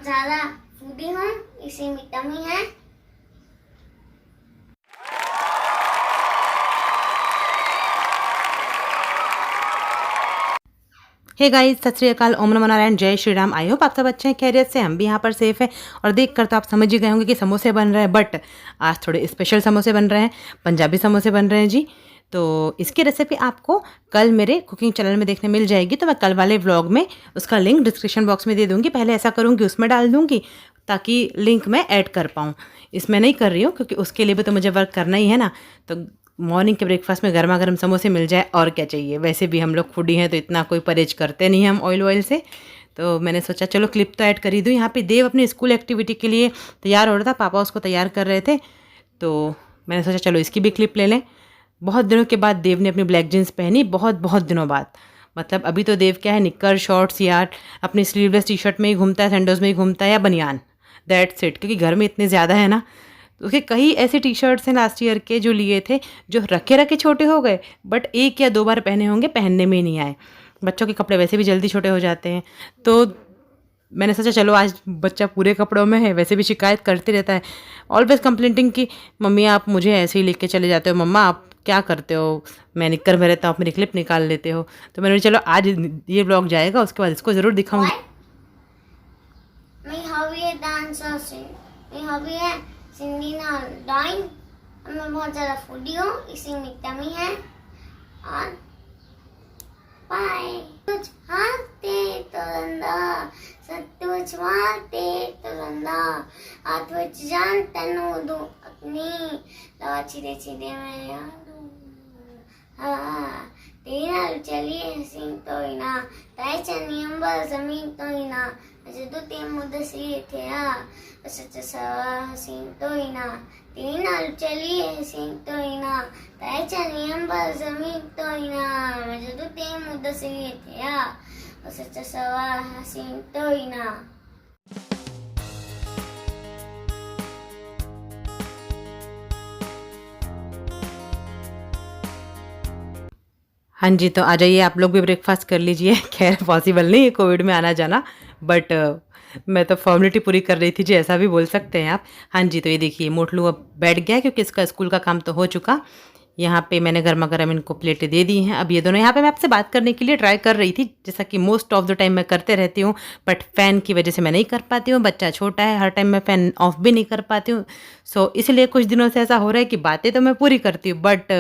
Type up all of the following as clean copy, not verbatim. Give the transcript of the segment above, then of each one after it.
बहुत ज़्यादा फूडी हूँ, इसी में कमी है। हे गाइस, सत श्री अकाल, ओम नमः नारायण, जय श्री राम। आई होप आप सब अच्छे हैं, खैरियत से। हम भी यहाँ पर सेफ है। और देख कर तो आप समझ ही गए होंगे कि समोसे बन रहे हैं, बट आज थोड़े स्पेशल समोसे बन रहे हैं, पंजाबी समोसे बन रहे हैं जी। तो इसकी रेसिपी आपको कल मेरे कुकिंग चैनल में देखने मिल जाएगी। तो मैं कल वाले व्लॉग में उसका लिंक डिस्क्रिप्शन बॉक्स में दे दूँगी। पहले ऐसा करूँगी, उसमें डाल दूँगी ताकि लिंक मैं ऐड कर पाऊँ। इसमें नहीं कर रही हूँ क्योंकि उसके लिए भी तो मुझे वर्क करना ही है ना। तो मॉर्निंग के ब्रेकफास्ट में गर्मा गर्म समोसे मिल जाए और क्या चाहिए। वैसे भी हम लोग फूडी हैं तो इतना कोई परहेज करते नहीं हैं हम ऑयल से। तो मैंने सोचा चलो क्लिप तो ऐड कर ही दूँ। यहाँ पे देव अपनी स्कूल एक्टिविटी के लिए तैयार हो रहा था, पापा उसको तैयार कर रहे थे। तो मैंने सोचा चलो इसकी भी क्लिप ले लें। बहुत दिनों के बाद देव ने अपनी ब्लैक जीन्स पहनी, बहुत बहुत दिनों बाद। मतलब अभी तो देव क्या है, निक्कर शॉर्ट्स या अपनी स्लीवलेस टी शर्ट में ही घूमता है, सैंडोज में ही घूमता है या बनियान, दैट्स इट। क्योंकि घर में इतने ज़्यादा है ना। तो उसके कई ऐसे टी शर्ट्स हैं लास्ट ईयर के जो लिए थे, जो रखे रखे छोटे हो गए, बट एक या दो बार पहने होंगे, पहनने में ही नहीं आए। बच्चों के कपड़े वैसे भी जल्दी छोटे हो जाते हैं। तो मैंने सोचा चलो आज बच्चा पूरे कपड़ों में है, वैसे भी शिकायत करते रहता है, ऑलवेज कंप्लेंटिंग कि मम्मी आप मुझे ऐसे ही लेके चले जाते हो, मम्मा आप क्या करते हो, मैं निक्कर में रहता हूँ, आप मेरी क्लिप निकाल लेते हो। तो मैंने चलो आज ये ब्लॉग जाएगा, उसके बाद इसको ज़रूर दिखाऊंगी। मेरी हॉबी है डांस और मेरी हॉबी है सिंगिंग और ड्राइंग। मैं बहुत ज़्यादा फूडी हूँ, इसी में कमी है। और बाय। कुछ हाथे तो रंदा, सत्तुच माते तो रंदा, हाथ विच जान तनु दो अपनी, लवा चिरे चिरे मैं यादू। हाँ तेरा चलिए सिंह तो ही ना, ताई चनी अंबर जमीन तो ही ना, जदू ते मुदसी थे सच सवा सिंह तो ही ना, तीन चलिए सिंह तो ही ना, ताई चनी अंबर जमीन तो ही ना, जदू ते मुदसी थे सच सवा सिंह तो ही ना। हाँ जी, तो आ जाइए आप लोग भी ब्रेकफास्ट कर लीजिए। खैर पॉसिबल नहीं है कोविड में आना जाना, बट मैं तो फॉर्मेलिटी पूरी कर रही थी जी, ऐसा भी बोल सकते हैं आप। हाँ जी, तो ये देखिए मोटलू अब बैठ गया क्योंकि इसका स्कूल का काम तो हो चुका। यहाँ पे मैंने गर्मा गर्म इनको प्लेटें दे दी हैं। अब ये दोनों यहाँ पे मैं आपसे बात करने के लिए ट्राई कर रही थी, जैसा कि मोस्ट ऑफ द टाइम मैं करते रहती हूँ, बट फ़ैन की वजह से मैं नहीं कर पाती हूँ। बच्चा छोटा है, हर टाइम मैं फ़ैन ऑफ भी नहीं कर पाती हूँ। सो इसलिए कुछ दिनों से ऐसा हो रहा है कि बातें तो मैं पूरी करती हूँ, बट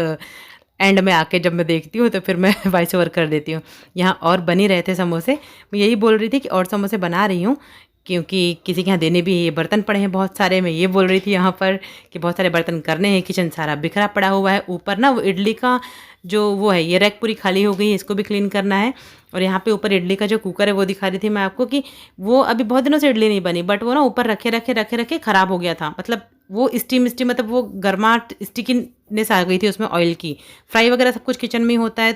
एंड में आके जब मैं देखती हूँ तो फिर मैं वॉइस ओवर कर देती हूँ। यहाँ और बन ही रहे थे समोसे, मैं यही बोल रही थी कि और समोसे बना रही हूँ क्योंकि किसी के यहाँ देने भी, ये बर्तन पड़े हैं बहुत सारे। मैं ये बोल रही थी यहाँ पर कि बहुत सारे बर्तन करने हैं, किचन सारा बिखरा पड़ा हुआ है। ऊपर ना वो इडली का जो वो है, ये रैक पूरी खाली हो गई है, इसको भी क्लीन करना है। और यहाँ पे ऊपर इडली का जो कुकर है वो दिखा रही थी मैं आपको कि वो अभी बहुत दिनों से इडली नहीं बनी, बट वो ना ऊपर रखे रखे रखे रखे ख़राब हो गया था। मतलब वो स्टीम मतलब वो गर्माहट स्टिकीनेस आ गई थी उसमें ऑयल की। फ्राई वगैरह सब कुछ किचन में ही होता है,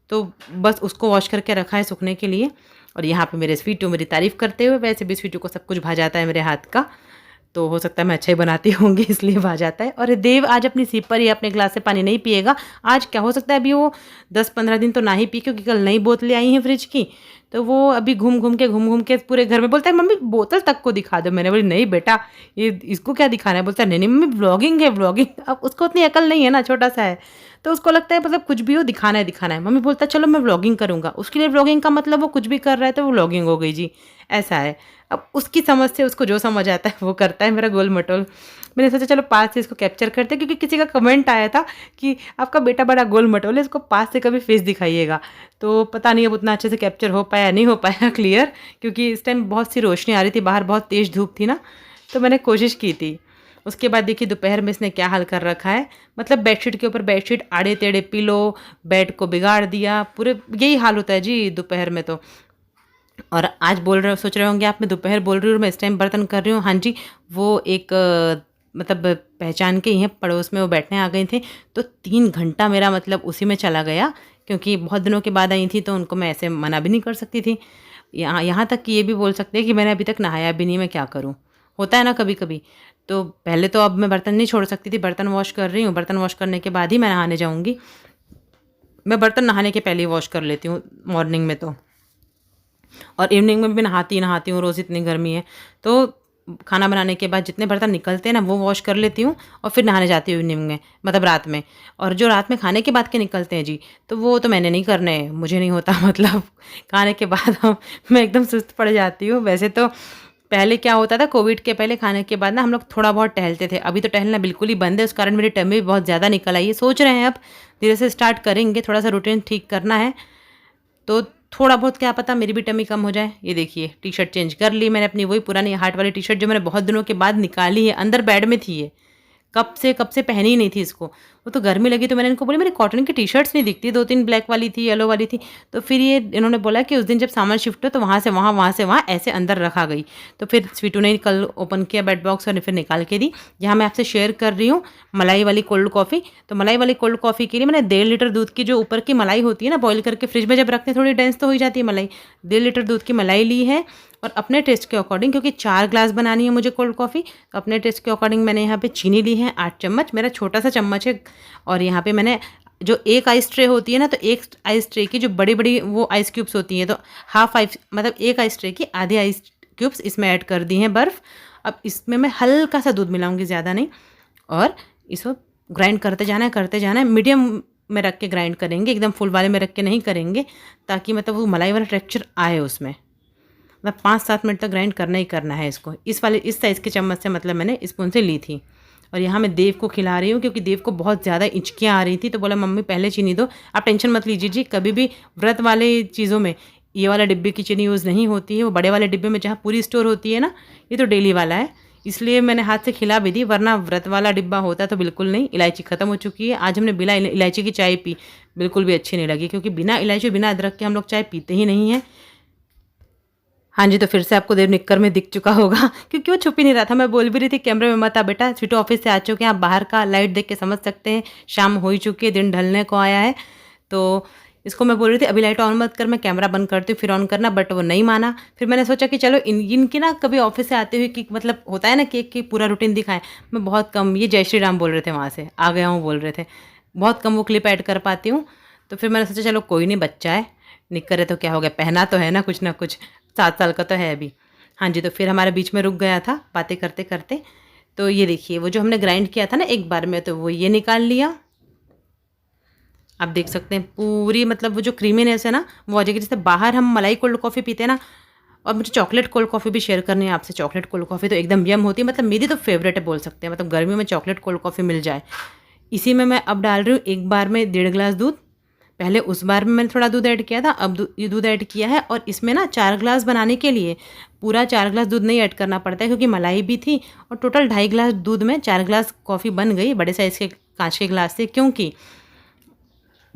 तो बस उसको वॉश करके रखा है सूखने के लिए। और यहाँ पे मेरे स्वीटू मेरी तारीफ़ करते हुए, वैसे भी स्वीटू को सब कुछ भा जाता है मेरे हाथ का, तो हो सकता है मैं अच्छा ही बनाती होंगी इसलिए भा जाता है। और देव आज अपनी सीप पर ही अपने ग्लास से पानी नहीं पिएगा। आज क्या हो सकता है, अभी वो 10-15 दिन तो ना ही पी, क्योंकि कल नई बोतलें आई हैं फ्रिज की। तो वो अभी घूम घूम के पूरे घर में बोलता है मम्मी बोतल तक को दिखा दो। मैंने बोली नहीं बेटा, ये इसको क्या दिखाना है। बोलता है नहीं नहीं मम्मी व्लॉगिंग है व्लॉगिंग। अब उसको उतनी अकल नहीं है ना, छोटा सा है, तो उसको लगता है मतलब कुछ भी हो दिखाना है दिखाना है। मम्मी बोलता है चलो मैं व्लॉगिंग करूँगा, उसके लिए व्लॉगिंग का मतलब वो कुछ भी कर रहा है तो वो व्लॉगिंग हो गई जी, ऐसा है। अब उसकी समझ से उसको जो समझ आता है वो करता है, मेरा गोल मटोल। मैंने सोचा चलो पास से इसको कैप्चर करते, क्योंकि किसी का कमेंट आया था कि आपका बेटा बड़ा गोल मटोल है, इसको पास से कभी फेस दिखाइएगा। तो पता नहीं अब उतना अच्छे से कैप्चर हो पाया नहीं हो पाया क्लियर, क्योंकि इस टाइम बहुत सी रोशनी आ रही थी, बाहर बहुत तेज़ धूप थी ना, तो मैंने कोशिश की थी। उसके बाद देखिए दोपहर में इसने क्या हाल कर रखा है, मतलब बेडशीट के ऊपर बेडशीट, आड़े टेढ़े पिलो, बेड को बिगाड़ दिया, पूरे यही हाल होता है जी दोपहर में तो। और आज सोच रहे होंगे आप मैं दोपहर बोल रही हूँ, मैं इस टाइम बर्तन कर रही हूँ। हाँ जी, वो एक मतलब पहचान के ही हैं, पड़ोस में वो बैठने आ गए थे, तो 3 घंटा मेरा मतलब उसी में चला गया, क्योंकि बहुत दिनों के बाद आई थी तो उनको मैं ऐसे मना भी नहीं कर सकती थी। यहाँ तक कि ये भी बोल सकते हैं कि मैंने अभी तक नहाया भी नहीं, मैं क्या करूँ, होता है ना कभी कभी। तो पहले तो अब मैं बर्तन नहीं छोड़ सकती थी, बर्तन वॉश कर रही हूँ, बर्तन वॉश करने के बाद ही मैं नहाने जाऊँगी। मैं बर्तन नहाने के पहले ही वॉश कर लेती हूँ मॉर्निंग में। तो और इवनिंग में भी नहाती हूँ रोज़, इतनी गर्मी है। तो खाना बनाने के बाद जितने बर्तन निकलते हैं ना वो वॉश कर लेती हूँ और फिर नहाने जाती हूँ इवनिंग में, मतलब रात में। और जो रात में खाने के बाद के निकलते हैं जी, तो वो तो मैंने नहीं करने हैं, मुझे नहीं होता मतलब खाने के बाद मैं एकदम सुस्त पड़ जाती हूँ। वैसे तो पहले क्या होता था, कोविड के पहले खाने के बाद ना हम लोग थोड़ा बहुत टहलते थे, अभी तो टहलना बिल्कुल ही बंद है, उस कारण मेरी टम्मी भी बहुत ज़्यादा निकल आई है। सोच रहे हैं अब धीरे से स्टार्ट करेंगे, थोड़ा सा रूटीन ठीक करना है, तो थोड़ा बहुत क्या पता मेरी भी टमी कम हो जाए। ये देखिए टी शर्ट चेंज कर ली मैंने अपनी, वही पुरानी हार्ट वाली टी शर्ट जो मैंने बहुत दिनों के बाद निकाली है, अंदर बेड में थी ये, कब से पहनी ही नहीं थी इसको। वो तो गर्मी लगी तो मैंने इनको बोली मेरी कॉटन की टी शर्ट्स नहीं दिखती, 2-3 ब्लैक वाली थी, येलो वाली थी। तो फिर ये इन्होंने बोला कि उस दिन जब सामान शिफ्ट हो तो वहाँ से वहाँ ऐसे अंदर रखा गई। तो फिर स्वीटू ने कल ओपन किया बेड बॉक्स और फिर निकाल के दी। यहाँ मैं आपसे शेयर कर रही हूँ मलाई वाली कोल्ड कॉफ़ी। तो मलाई वाली कोल्ड कॉफ़ी के लिए मैंने 1.5 लीटर दूध की जो ऊपर की मलाई होती है ना, बॉईल करके फ्रिज में जब रखते हैं थोड़ी डेंस तो हो ही जाती है मलाई, 1.5 लीटर दूध की मलाई ली है। और अपने टेस्ट के अकॉर्डिंग, क्योंकि 4 ग्लास बनानी है मुझे कोल्ड कॉफ़ी, तो अपने टेस्ट के अकॉर्डिंग मैंने यहाँ पे चीनी ली है 8 चम्मच, मेरा छोटा सा चम्मच है। और यहाँ पे मैंने जो एक आइस ट्रे होती है ना, तो एक आइस ट्रे की जो बड़ी बड़ी वो आइस क्यूब्स होती हैं, तो हाफ आइस मतलब एक आइस ट्रे की आधी आइस क्यूब्स इसमें ऐड कर दी हैं बर्फ़। अब इसमें मैं हल्का सा दूध मिलाऊंगी, ज़्यादा नहीं, और इसको ग्राइंड करते जाना है। मीडियम में रख के ग्राइंड करेंगे, एकदम फुल वाले में रख के नहीं करेंगे, ताकि मतलब वो मलाई वाला टेक्सचर आए उसमें। मतलब 5-7 मिनट तक ग्राइंड करना ही करना है इसको। इस साइज़ के चम्मच से मतलब मैंने स्पून से ली थी। और यहाँ मैं देव को खिला रही हूँ, क्योंकि देव को बहुत ज़्यादा इंचकियाँ आ रही थी, तो बोला मम्मी पहले चीनी दो। आप टेंशन मत लीजिए जी, कभी भी व्रत वाले चीज़ों में ये वाला डिब्बे की चीनी यूज़ नहीं होती है, वो बड़े वाले डिब्बे में जहाँ पूरी स्टोर होती है ना, ये तो डेली वाला है, इसलिए मैंने हाथ से खिला भी दी, वरना व्रत वाला डिब्बा होता तो बिल्कुल नहीं। इलायची ख़त्म हो चुकी है, आज हमने बिना इलायची की चाय पी, बिल्कुल भी अच्छी नहीं लगी, क्योंकि बिना इलायची बिना अदरक के हम लोग चाय पीते ही नहीं हैं। हाँ जी, तो फिर से आपको देव निक्कर में दिख चुका होगा क्योंकि वो छुप ही नहीं रहा था। मैं बोल भी रही थी कैमरे में मत आ बेटा, स्वीटू ऑफिस से आ चुके हैं, आप बाहर का लाइट देख के समझ सकते हैं, शाम हो ही चुकी है, दिन ढलने को आया है। तो इसको मैं बोल रही थी अभी लाइट ऑन मत कर, मैं कैमरा बंद करती हूँ फिर ऑन करना, बट वो नहीं माना। फिर मैंने सोचा कि चलो इनकी ना कभी ऑफिस से आते हुए कि मतलब होता है ना केक की पूरा रूटीन दिखाएं। मैं बहुत कम, ये जय श्री राम बोल रहे थे वहाँ से, आ गया हूँ बोल रहे थे, बहुत कम वो क्लिप ऐड कर पाती हूँ। तो फिर मैंने सोचा चलो कोई नहीं, बच्चा है, निक्कर है तो क्या हो गया, पहना तो है ना कुछ ना कुछ, 7 साल का तो है अभी। हाँ जी, तो फिर हमारे बीच में रुक गया था बातें करते करते। तो ये देखिए वो जो हमने ग्राइंड किया था ना एक बार में, तो वो ये निकाल लिया। आप देख सकते हैं पूरी मतलब वो जो क्रीमीनेस है ना वो आ जाएगी। जैसे बाहर हम मलाई कोल्ड कॉफ़ी पीते हैं ना, और मुझे चॉकलेट कोल्ड कॉफ़ी भी शेयर करनी है आपसे। चॉकलेट कोल्ड कॉफ़ी तो एकदम यम होती है, मतलब मेरी तो फेवरेट है बोल सकते हैं, मतलब गर्मियों में चॉकलेट कोल्ड कॉफ़ी मिल जाए। इसी में मैं अब डाल रही हूँ एक बार में 1.5 गिलास दूध। पहले उस बार में मैंने थोड़ा दूध ऐड किया था, अब ये दूध ऐड किया है। और इसमें ना 4 ग्लास बनाने के लिए पूरा 4 ग्लास दूध नहीं ऐड करना पड़ता है, क्योंकि मलाई भी थी, और टोटल 2.5 गिलास दूध में 4 ग्लास कॉफ़ी बन गई बड़े साइज़ के कांच के ग्लास से। क्योंकि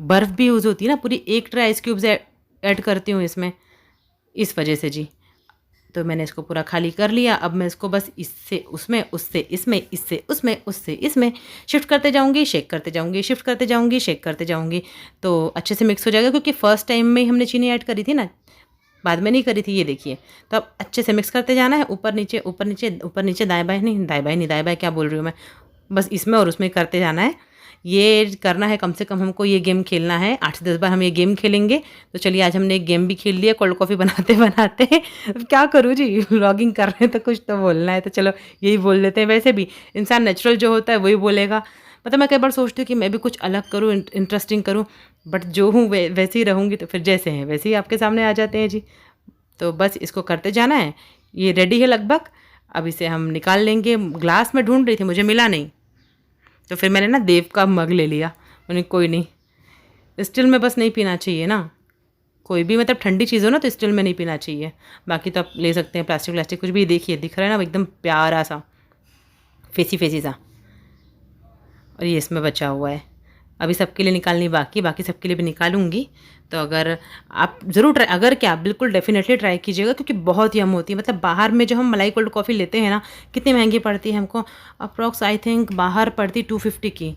बर्फ़ भी यूज़ होती है ना, पूरी 1 ट्रे आइस क्यूब्स ऐड करती हूँ इसमें, इस वजह से जी। तो मैंने इसको पूरा खाली कर लिया। अब मैं इसको बस इससे उसमें, उससे इसमें, इससे उसमें, उससे इसमें शिफ्ट करते जाऊंगी, शेक करते जाऊंगी, शिफ्ट करते जाऊंगी, शेक करते जाऊंगी, तो अच्छे से मिक्स हो जाएगा। क्योंकि फ़र्स्ट टाइम में ही हमने चीनी ऐड करी थी ना, बाद में नहीं करी थी, ये देखिए। तो अब अच्छे से मिक्स करते जाना है, ऊपर नीचे ऊपर नीचे ऊपर नीचे, दाएँ बाएँ नहीं, दाएँ बाएँ क्या बोल रही हूँ मैं, बस इसमें और उसमें करते जाना है। ये करना है, कम से कम हमको ये गेम खेलना है, 8 से 10 बार हम ये गेम खेलेंगे। तो चलिए आज हमने एक गेम भी खेल लिया कोल्ड कॉफ़ी बनाते बनाते। क्या करूँ जी, व्लॉगिंग कर रहे हैं तो कुछ तो बोलना है, तो चलो यही बोल लेते हैं। वैसे भी इंसान नेचुरल जो होता है वही बोलेगा। मतलब मैं कई बार सोचती हूँ कि मैं भी कुछ अलग करूँ, इंटरेस्टिंग करूँ, बट जो हूँ वैसे ही रहूँगी, तो फिर जैसे हैं वैसे ही आपके सामने आ जाते हैं जी। तो बस इसको करते जाना है। ये रेडी है लगभग, अब इसे हम निकाल लेंगे। ग्लास में ढूंढ रही थी, मुझे मिला नहीं, तो फिर मैंने ना देव का मग ले लिया। मैंने कोई नहीं, स्टील में बस नहीं पीना चाहिए ना, कोई भी मतलब ठंडी चीज़ हो ना तो स्टील में नहीं पीना चाहिए। बाकी तो आप ले सकते हैं प्लास्टिक व्लास्टिक कुछ भी। देखिए दिख रहा है ना एकदम प्यारा सा फेसी सा, और ये इसमें बचा हुआ है। अभी सबके लिए निकालनी बाकी सबके लिए भी निकालूंगी। तो अगर आप ज़रूर ट्राई, अगर क्या बिल्कुल डेफिनेटली ट्राई कीजिएगा, क्योंकि बहुत यम होती है। मतलब बाहर में जो हम मलाई कोल्ड कॉफ़ी लेते हैं ना, कितनी महंगी पड़ती है हमको, अप्रॉक्स आई थिंक बाहर पड़ती 250 की।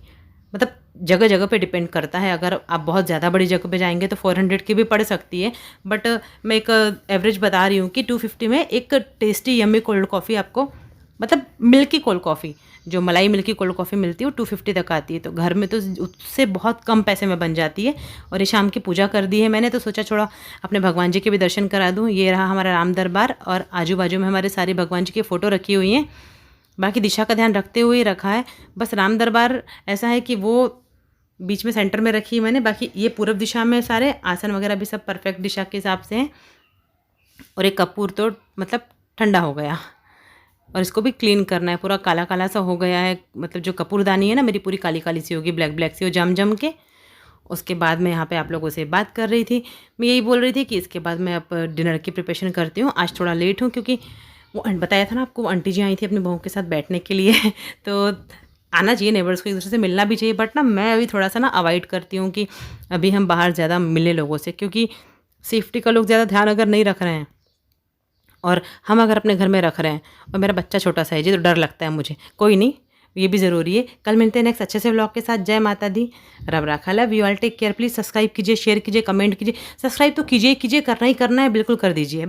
मतलब जगह जगह पे डिपेंड करता है, अगर आप बहुत ज़्यादा बड़ी जगह पे जाएंगे तो 400 की भी पड़ सकती है। बट मैं एक एवरेज बता रही हूँ कि 250 में एक टेस्टी यम्मी कोल्ड कॉफ़ी आपको मतलब मिल्की कोल्ड कॉफ़ी, जो मलाई मिल्की कोल्ड कॉफ़ी मिलती है वो 250 तक आती है, तो घर में तो उससे बहुत कम पैसे में बन जाती है। और ये शाम की पूजा कर दी है मैंने, तो सोचा थोड़ा अपने भगवान जी के भी दर्शन करा दूँ। ये रहा हमारा राम दरबार और आजू बाजू में हमारे सारे भगवान जी की फ़ोटो रखी हुई हैं, बाकी दिशा का ध्यान रखते हुए रखा है। बस राम दरबार ऐसा है कि वो बीच में सेंटर में रखी है मैंने, बाकी ये पूर्व दिशा में सारे आसन वगैरह भी सब परफेक्ट दिशा के हिसाब से हैं। और एक कपूर तो मतलब ठंडा हो गया और इसको भी क्लीन करना है, पूरा काला काला सा हो गया है, मतलब जो कपूरदानी है ना मेरी पूरी काली काली सी होगी, ब्लैक ब्लैक सी हो जम जम के। उसके बाद मैं यहाँ पे आप लोगों से बात कर रही थी, मैं यही बोल रही थी कि इसके बाद मैं अब डिनर की प्रिपरेशन करती हूँ। आज थोड़ा लेट हूँ क्योंकि वो बताया था ना आपको, वो आंटी जी आई थी अपनी बहू के साथ बैठने के लिए तो आना चाहिए नेबर्स को, एक दूसरे से मिलना भी चाहिए, बट ना मैं अभी थोड़ा सा ना अवॉइड करती हूँ कि अभी हम बाहर ज़्यादा मिले लोगों से, क्योंकि सेफ्टी का लोग ज़्यादा ध्यान अगर नहीं रख रहे हैं और हम अगर अपने घर में रख रहे हैं, और मेरा बच्चा छोटा सा है जी, तो डर लगता है मुझे। कोई नहीं, ये भी ज़रूरी है। कल मिलते हैं नेक्स्ट अच्छे से व्लॉग के साथ। जय माता दी, रब राखा, love you all, take care. Please subscribe कीजिए, शेयर कीजिए, कमेंट कीजिए। सब्सक्राइब तो कीजिए कीजिए, करना ही करना है, बिल्कुल कर दीजिए।